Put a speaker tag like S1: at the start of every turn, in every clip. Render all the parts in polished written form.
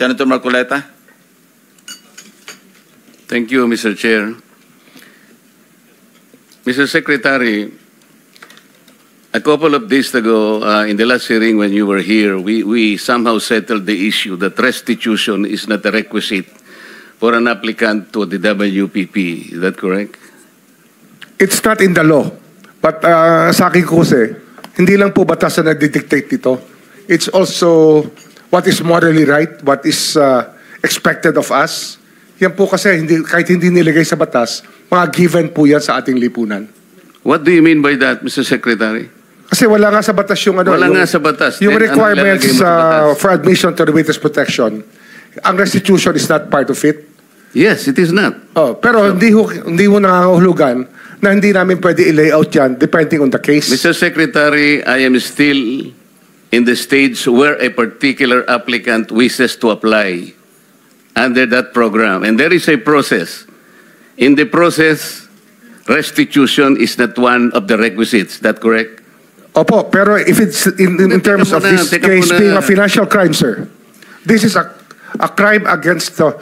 S1: Senator Marcoleta.
S2: Thank you, Mr. Chair. Mr. Secretary, a couple of days ago, in the last hearing when you were here, we somehow settled the issue that restitution is not a requisite for an applicant to the WPP. Is that correct?
S3: It's not in the law. But sa akin ko kasi, hindi lang po batas na nagdidictate dito. It's also what is morally right, what is expected of us. Yan po kasi, kahit hindi nilagay sa batas, mga given po yan sa ating lipunan.
S2: What do you mean by that, Mr. Secretary?
S3: Kasi wala nga sa batas yung ano.
S2: Wala nga sa batas.
S3: Yung
S2: Then,
S3: requirements
S2: ano batas?
S3: for admission to the witness protection, ang restitution is not part of it.
S2: Yes, it is not.
S3: Oh, pero hindi mo nangangahulugan na hindi namin pwede i-layout yan depending on the case.
S2: Mr. Secretary, I am still in the stage where a particular applicant wishes to apply under that program. And there is a process. In the process, restitution is not one of the requisites. Is that correct?
S3: Opo, pero if it's in terms of this case being a financial crime, sir, this is a crime against the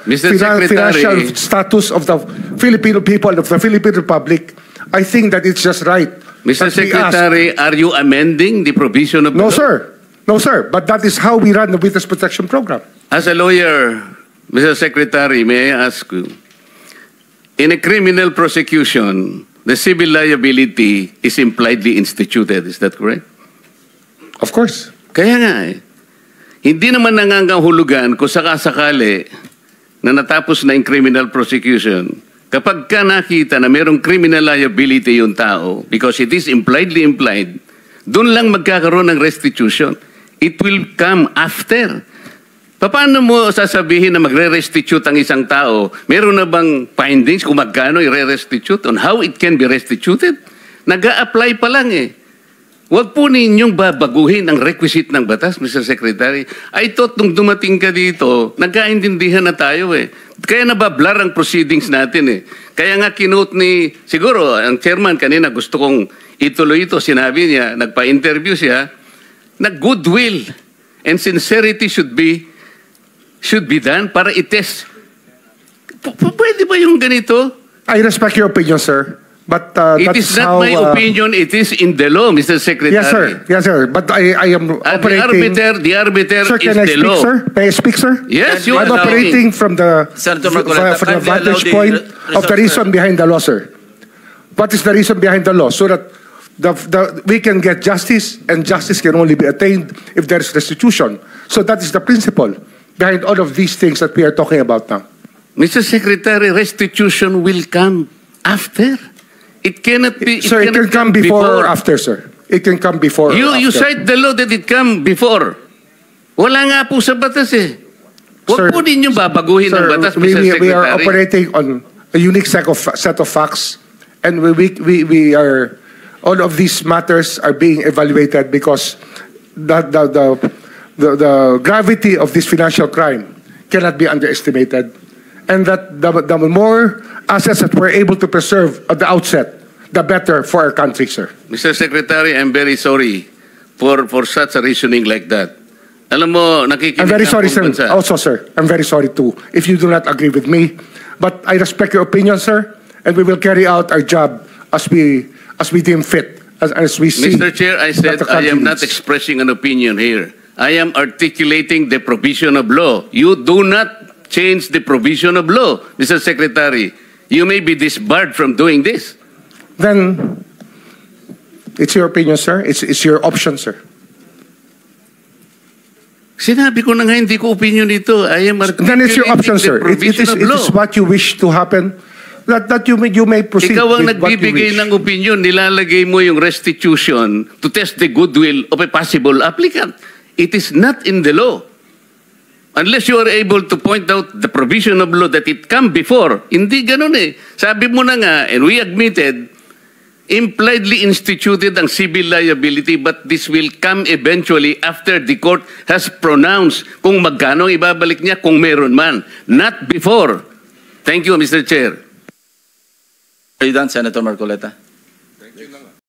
S3: financial status of the Filipino people, of the Philippine Republic. I think that it's just right.
S2: Mr. Secretary, are you amending the provision of the law?
S3: No, sir. No, sir. But that is how we run the witness protection program.
S2: As a lawyer, Mr. Secretary, may I ask you, in a criminal prosecution, the civil liability is impliedly instituted. Is that correct?
S3: Of course.
S2: Kaya nga eh. Hindi naman nangangahulugan kung sakasakali na natapos na yung criminal prosecution. Kapag ka nakita na mayroong criminal liability yung tao, because it is impliedly implied, doon lang magkakaroon ng restitution. It will come after. Paano mo sasabihin na magre-restitute ang isang tao? Meron na bang findings kung magkano i-restitute on how it can be restituted? Nag-a-apply pa lang eh. Huwag po ninyong babaguhin ang requisite ng batas, Mr. Secretary. I thought nung dumating ka dito, nagkaintindihan na tayo eh. Kaya nabablar ang proceedings natin eh. Kaya nga kinote ni, siguro, ang chairman kanina gusto kong ituloy ito. Sinabi niya, nagpa-interview siya, na goodwill and sincerity should be done para i-test. Pwede ba yung ganito?
S3: I respect your opinion, sir. But
S2: it is not my opinion, it is in the law, Mr. Secretary.
S3: Yes, sir. Yes, sir. But I am operating...
S2: The arbiter
S3: sir,
S2: is the law.
S3: Sir? May I speak, sir?
S2: Yes, you are.
S3: I'm operating from the vantage point of the reason behind the law, sir. What is the reason behind the law? So that we can get justice, and justice can only be attained if there is restitution. So that is the principle behind all of these things that we are talking about now.
S2: Mr. Secretary, restitution will come after. It cannot be.
S3: Sir, it can come before or after, sir. It can come before or after.
S2: You cite the law that it come before. Wala nga po sa batas eh. Huwag po ninyong babaguhin ang batas, Mr. Secretary.
S3: We are operating on a unique set of facts, and we are, all of these matters are being evaluated because the gravity of this financial crime cannot be underestimated, and that the more assets that we're able to preserve at the outset, the better for our country, sir.
S2: Mr. Secretary, I'm very sorry for such a reasoning like that. Alam mo, nakikinig
S3: I'm very sorry, sir. Also, sir, I'm very sorry too if you do not agree with me. But I respect your opinion, sir, and we will carry out our job as we deem fit, as we see.
S2: Mr. Chair, I said I am not expressing an opinion here. I am articulating the provision of law. You do not change the provision of law, Mr. Secretary. You may be disbarred from doing this.
S3: Then, it's your opinion, sir. It's your option, sir.
S2: Sinabi ko na nga, hindi ko opinion ito. I am articulating
S3: then it's your option, sir.
S2: It
S3: is what you wish to happen. That you may proceed.
S2: Ikaw ang
S3: with
S2: nagbibigay ng opinion, nilalagay mo yung restitution to test the goodwill of a possible applicant. It is not in the law. Unless you are able to point out the provision of law that it come before. Hindi ganun eh. Sabi mo na nga, and we admitted, impliedly instituted ang civil liability, but this will come eventually after the court has pronounced kung magkano ibabalik niya kung meron man. Not before. Thank you, Mr. Chair.
S1: Are you done, Senator Marcoleta?
S3: Thank you.